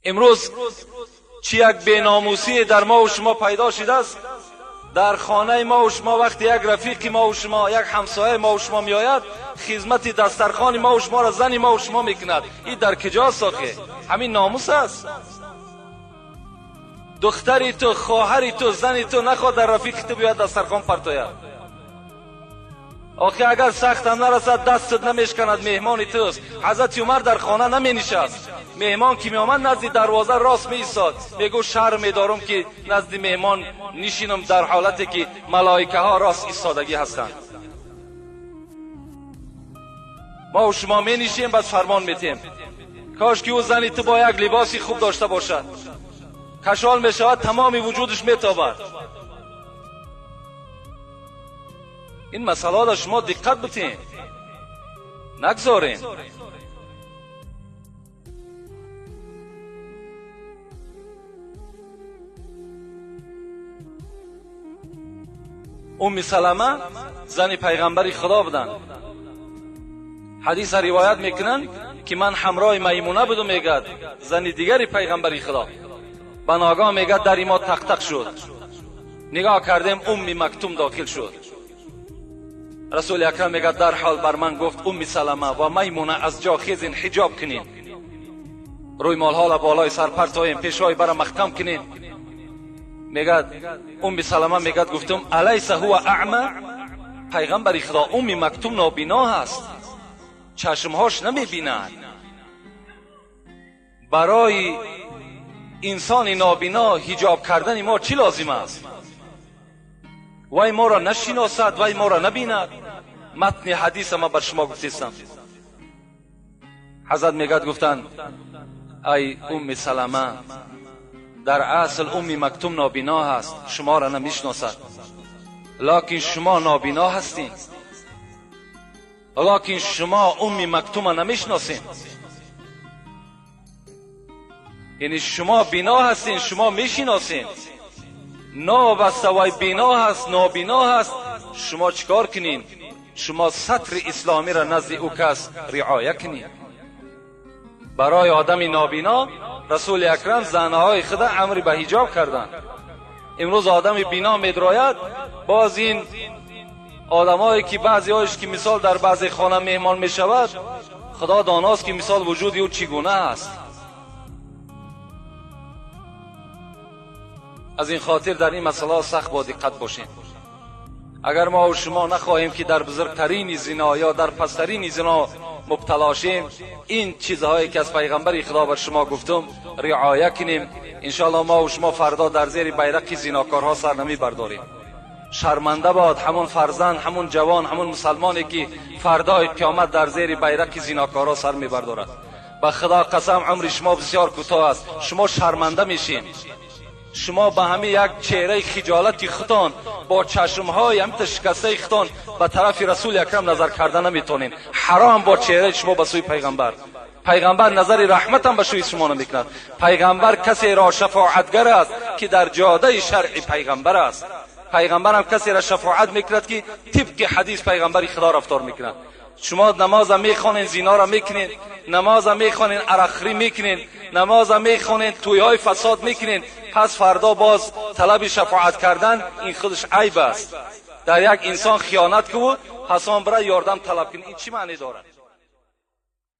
امروز چی یک بیناموسی در ما و شما پیدا شده است. در خانه ما و شما وقتی یک رفیق ما و شما، یک همسایه ما و شما میآید، خدمت دسترخوان ما و شما را زن ما و شما میکند. این در کجاست آخه؟ همین ناموس است. دختری تو، خواهری تو، زنی تو نخواد در رفیق تو بیاید دسترخوان پرتاید. آخه اگر سخت هم نرسد دستت نمیشکند، مهمان توست. حضرت عمر در خانه نمی نشست. مهمان که می آمد نزد دروازه راست می ایستاد، میگو شرم میدارم که نزد مهمان نشینم در حالتی که ملائکه ها راست ایستادگی هستند. ما و شما می نشیم بس فرمان میتیم. کاش که او زنی تو با یک لباسی خوب داشته باشد، کشال می شود تمام وجودش میتابد. این مسئله را شما دقت بتین، نگذارین. ام سلمه زن پیغمبر خدا بودند. حدیث روایت میکنن که من همراه میمونه بودم، میگد زن دیگری پیغمبر خدا. بناگاه میگد در ما تق تق شد، نگاه کردیم ام مکتوم داخل شد. رسول اکرم میگد در حال بر من گفت ام سلمه و میمونه از جا خیزین، حجاب کنین، روی مال حالا بالای سر پرتایم، پیشوای برا مختم کنین. میگد ام سلمه میگد گفتم الیس هو اعمى؟ پیغمبر خدا ام مکتوم نابینا هست، چشمهاش نمیبیند. برای انسان نابینا حجاب کردن ما چی لازم است؟ وای ما را نشناسد، وای ما را نبیند. متن حدیث ما بر شما گفتم. حضرت میگد گفتند ای ام سلمه، در اصل ام مکتوم نابینا هست، شما را نمیشناسد، لکن شما نابینا هستین، لکن شما ام مکتوم نمیشناسین. یعنی شما بینا هستین، شما میشناسین. نابسته وای بینا هست، نابینا هست. شما چیکار کنین؟ شما سطر اسلامی را نزد او کس رعایت کنین. برای آدم نابینا رسول اکرم زنهای خود امر به حجاب کردند. امروز آدم بینا میدراید، باز این آدمایی که بعضی هایش که مثال در بعضی خانه مهمان میشود، خدا داناست که مثال وجود او چگونه است. از این خاطر در این مسئله سخت با دقت باشیم. اگر ما و شما نخواهیم که در بزرگترین زنا یا در پسترین زنا مبتلا شیم، این چیزهایی که از پیغمبر خدا بر شما گفتم رعایت کنیم، انشاءالله ما و شما فردا در زیر بیرق زناکارها سر نمی برداریم. شرمنده باد همون فرزند، همون جوان، همون مسلمانی که فردای قیامت در زیر بیرق زناکارها سر می بردارد. به خدا قسم عمر شما بسیار کوتاه است، شما شرمنده میشین. شما به همین یک چهره خجالتی خودتان، با چشمهای همین شکسته خودتان به طرف رسول اکرم نظر کردن نمیتونین. حرام با چهره شما به سوی پیغمبر. پیغمبر نظر رحمت هم به سوی شما نمیکند. پیغمبر کسی را شفاعتگر است که در جاده شرع پیغمبر است. پیغمبر هم کسی را شفاعت میکند که طبق حدیث پیغمبر خدا رفتار میکند. شما نماز میخوانین، زنا را میکنین، نماز میخوانین، عرقخوری میکنین، نماز میخوانین، تویهای فساد میکنین، پس فردا باز طلب شفاعت کردن این خودش عیب است. در یک انسان خیانت کو، حسان برای یاردم طلب کنین، این چی معنی دارد؟